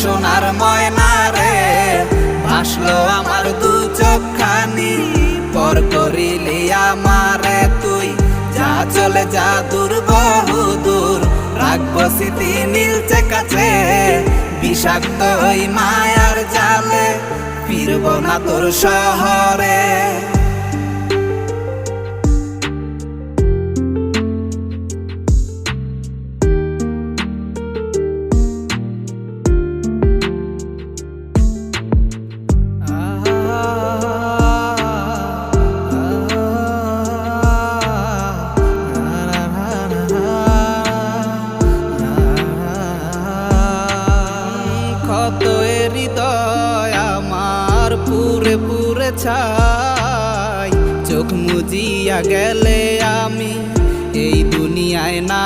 সোনার ময়না রে, ভাসলো আমার দু চোখখানি। পর করিলি আমারে তুই, যা চলে যা দূর বহু দূর, রাখবো স্মৃতি নীলচে কাছে। বিষাক্ত ওই মায়ার জালে, ফিরবো না তোর শহরে। ক্ষত হৃদয় আমার পুরে পুরে ছাই, চোখ মুজিয়া গেলে আমি এই দুনিয়ায় না